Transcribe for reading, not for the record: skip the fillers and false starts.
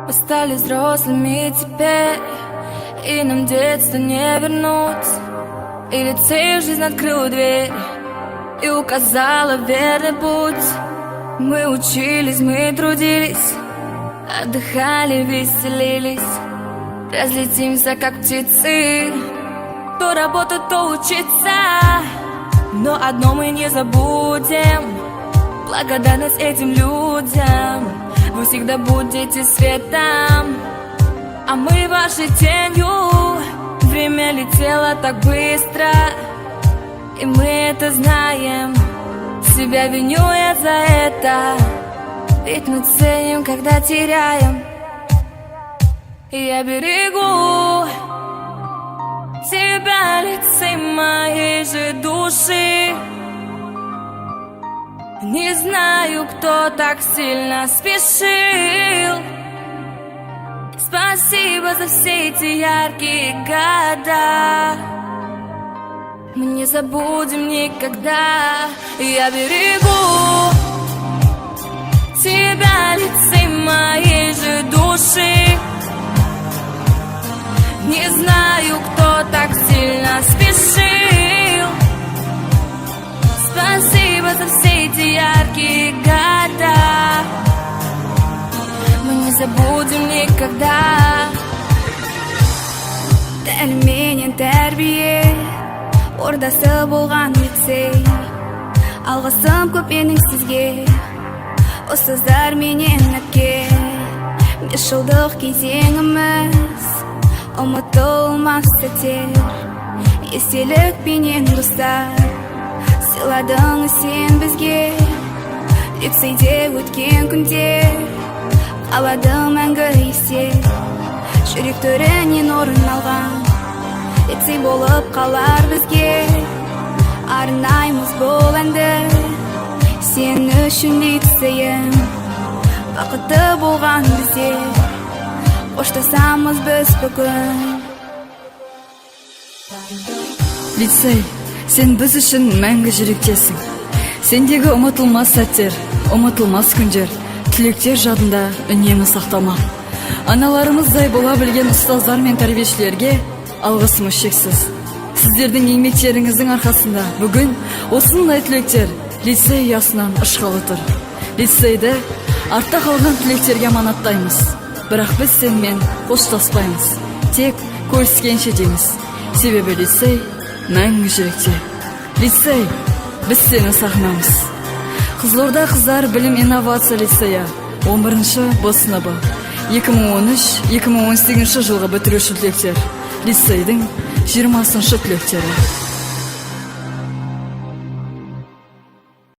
Мы стали взрослыми теперь, и нам детство не вернуть. И лицей жизнь открыла дверь и указала верный путь. Мы учились, мы трудились, отдыхали, веселились. Разлетимся, как птицы, то работать, то учиться. Но одно мы не забудем: благодарность этим людям. Вы всегда будете светом, а мы вашей тенью. Время летело так быстро, и мы это знаем. Себя виню я за это, ведь мы ценим, когда теряем. И я берегу тебя, лицей моей же души. Не знаю, кто так сильно спешил. Спасибо за все эти яркие года. Мы не забудем никогда. Я берегу тебя, лицей моей же души. Не знаю, кто так сильно спешил. Спасибо за все эти яркие года. Мы не забудем никогда. Дәл менен тәрбие ордасы болған лицей. Алғысым көп менің сізге, ұстаздар менен әпке. 5 жылдық кезеңіміз ұмытылмас сәттер. Естелік менен достар сыйладың сен бізге. Лицейде өткен күндер қалады мәңгі есте. Жүрек төрінен орын алған лицей болып қалар бізге. Арнаймыз бұл әнді сен үшін лицейім. Бақытты болған бізде, қоштасамыз біз бүгін. Лицей, сен біз үшін мәңгі жүректесің. Сендегі ұмытылмас сәттер, ұмытылмас күндер, тілектер жадында үнемі сақталмақ. Аналарымыздай бола білген ұстаздар мен тәрбиешілерге алғысымыз шексіз. Сіздердің еңбектеріңіздің арқасында бүгін осындай түлектер лицей ұясынан ұшқалы тұр. Лицейді артта қалған түлектерге аманаттаймыз. Бірақ біз сенімен қоштаспаймыз, тек көріскенше дейміз. Себебі лицей мәңгі жүректе. Лицей, біз сені сағынамыз. Қызылорда қыздар білім инновация лицейі 11-ші Б сыныбы 2013-2018 жылғы бітіруші түлектер. Лицейдің 20-шы түлектері.